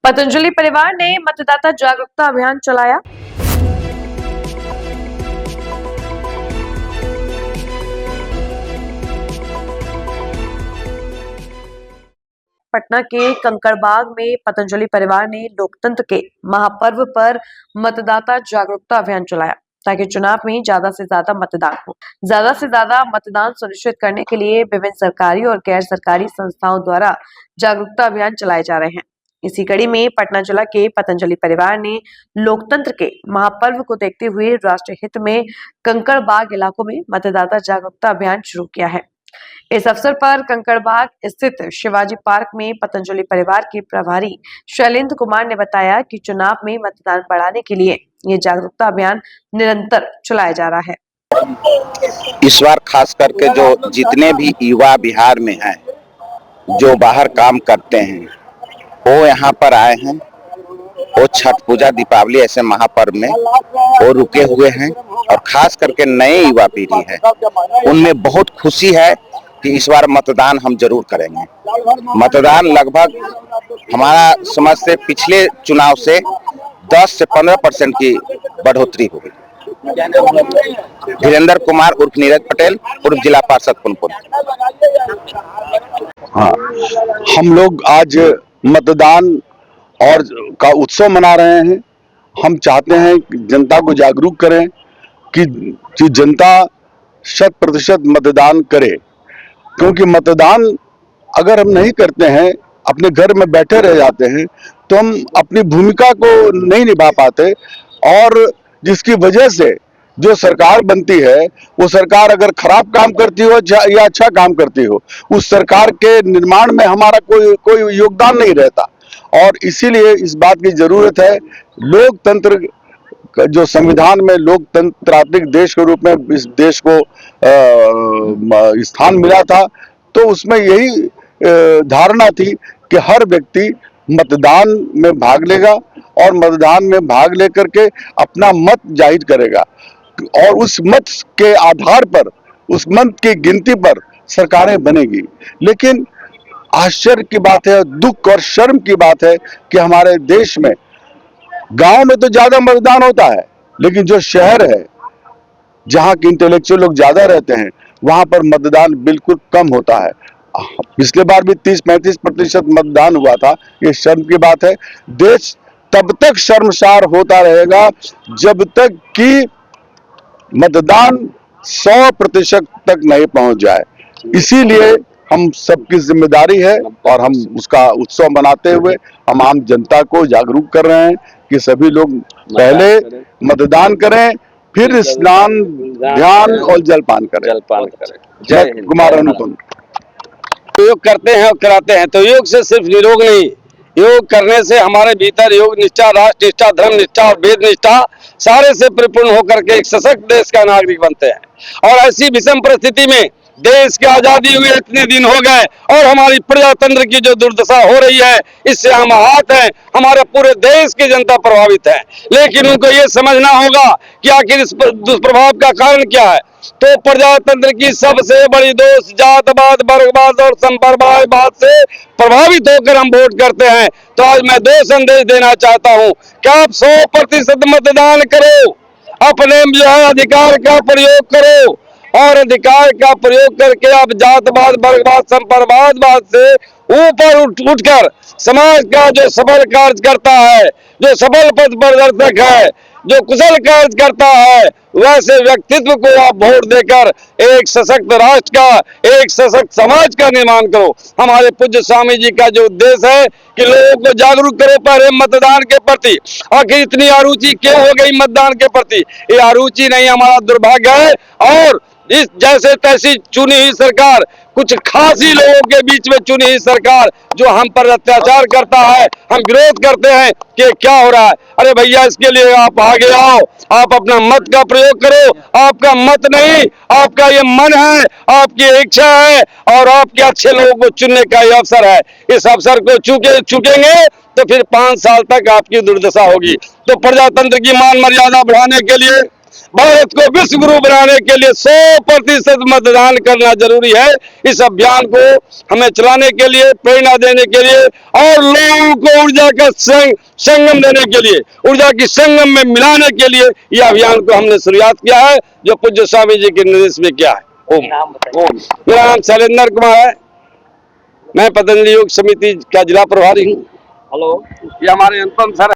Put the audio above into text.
पतंजलि परिवार ने मतदाता जागरूकता अभियान चलाया। पटना के कंकड़बाग में पतंजलि परिवार ने लोकतंत्र के महापर्व पर मतदाता जागरूकता अभियान चलाया ताकि चुनाव में ज्यादा से ज्यादा मतदान हो। ज्यादा से ज्यादा मतदान सुनिश्चित करने के लिए विभिन्न सरकारी और गैर सरकारी संस्थाओं द्वारा जागरूकता अभियान चलाए जा रहे हैं। इसी कड़ी में पटना जिला के पतंजलि परिवार ने लोकतंत्र के महापर्व को देखते हुए राष्ट्रीय हित में कंकड़बाग इलाकों में मतदाता जागरूकता अभियान शुरू किया है। इस अवसर पर कंकड़बाग स्थित शिवाजी पार्क में पतंजलि परिवार के प्रभारी शैलेंद्र कुमार ने बताया कि चुनाव में मतदान बढ़ाने के लिए ये जागरूकता अभियान निरंतर चलाया जा रहा है। इस बार खास करके जो जितने भी युवा बिहार में हैं, जो बाहर काम करते हैं, वो यहाँ पर आए हैं। वो छठ पूजा, दीपावली ऐसे महापर्व में वो रुके हुए हैं और खास करके नए युवा पीढ़ी है, उनमें बहुत खुशी है कि इस बार मतदान हम जरूर करेंगे। मतदान लगभग हमारा समझ से पिछले चुनाव से 10 से 15% की बढ़ोतरी हो गई। धीरेन्द्र कुमार उर्फ नीरज पटेल उर्फ जिला पार्षद पुनपुन। हाँ, हम लोग आज मतदान और का उत्सव मना रहे हैं। हम चाहते हैं कि जनता को जागरूक करें कि जनता 100% मतदान करे, क्योंकि मतदान अगर हम नहीं करते हैं, अपने घर में बैठे रह जाते हैं, तो हम अपनी भूमिका को नहीं निभा पाते और जिसकी वजह से जो सरकार बनती है, वो सरकार अगर खराब काम करती हो या अच्छा काम करती हो, उस सरकार के निर्माण में हमारा कोई योगदान नहीं रहता। और इसीलिए इस बात की जरूरत है, लोकतंत्र जो संविधान में लोकतंत्रात्मक देश के रूप में इस देश को स्थान मिला था, तो उसमें यही धारणा थी कि हर व्यक्ति मतदान में भाग लेगा और मतदान में भाग लेकर के अपना मत जाहिर करेगा और उस मत के आधार पर, उस मत की गिनती पर सरकारें बनेगी। लेकिन आश्चर्य की बात है, दुख और शर्म की बात है कि हमारे देश में गांव में तो ज्यादा मतदान होता है, लेकिन जो शहर है, जहां के इंटेलेक्चुअल लोग ज्यादा रहते हैं, वहां पर मतदान बिल्कुल कम होता है। पिछले बार भी 30-35% मतदान हुआ था। ये शर्म की बात है। देश तब तक शर्मसार होता रहेगा जब तक कि मतदान 100% तक नहीं पहुंच जाए। इसीलिए हम सबकी जिम्मेदारी है और हम उसका उत्सव मनाते हुए हम आम जनता को जागरूक कर रहे हैं कि सभी लोग पहले मतदान करें, फिर स्नान, ध्यान और जलपान करें। जय कुमार अनुपम। योग करते हैं और कराते हैं, तो योग से सिर्फ निरोग नहीं, योग करने से हमारे भीतर योग निष्ठा, राष्ट्र निष्ठा, धर्म निष्ठा और वेद निष्ठा सारे से परिपूर्ण होकर के एक सशक्त देश का नागरिक बनते हैं। और ऐसी विषम परिस्थिति में देश की आजादी हुए इतने दिन हो गए और हमारी प्रजातंत्र की जो दुर्दशा हो रही है, इससे हम आहत हैं। हमारे पूरे देश की जनता प्रभावित है, लेकिन उनको ये समझना होगा कि आखिर इस दुष्प्रभाव का कारण क्या है। तो प्रजातंत्र की सबसे बड़ी दोष जातवाद, वर्गवाद और संप्रदायवाद से प्रभावित होकर हम वोट करते हैं। तो आज मैं 2 संदेश देना चाहता हूं कि आप 100% मतदान करो, अपने जो है अधिकार का प्रयोग करो और अधिकार का प्रयोग करके आप जातवाद, वर्गवाद, संप्रदायवाद से ऊपर उठकर समाज का जो सबल कार्यकर्ता है, जो सबल पथ प्रदर्शक है, जो कुशल कार्य करता है, वैसे व्यक्तित्व को आप वोट देकर एक सशक्त राष्ट्र का, एक सशक्त समाज का निर्माण करो। हमारे पूज्य स्वामी जी का जो उद्देश्य है कि लोगों को जागरूक करो पहले मतदान के प्रति। आखिर इतनी अरुचि क्यों हो गई मतदान के प्रति? ये अरुचि नहीं, हमारा दुर्भाग्य है। और इस जैसे तैसी चुनी हुई सरकार, कुछ खास ही लोगों के बीच में चुनी हुई सरकार जो हम पर अत्याचार करता है, हम विरोध करते हैं कि क्या हो रहा है। अरे भैया, इसके लिए आप आगे आओ, आप अपना मत का प्रयोग करो। आपका मत नहीं, आपका ये मन है, आपकी इच्छा है और आपके अच्छे लोगों को चुनने का ये अवसर है। इस अवसर को चुकेंगे तो फिर 5 साल तक आपकी दुर्दशा होगी। तो प्रजातंत्र की मान मर्यादा बढ़ाने के लिए भारत को विश्व गुरु बनाने के लिए 100% मतदान करना जरूरी है। इस अभियान को हमें चलाने के लिए, प्रेरणा देने के लिए और लोगों को ऊर्जा का संगम देने के लिए, ऊर्जा की संगम में मिलाने के लिए यह अभियान को हमने शुरुआत किया है, जो पूज्य स्वामी जी के निर्देश में किया है। ओम। मेरा नाम शैलेंद्र कुमार है, मैं पतंजलि योग समिति का जिला प्रभारी हूँ। हेलो, ये हमारे अनुपम सर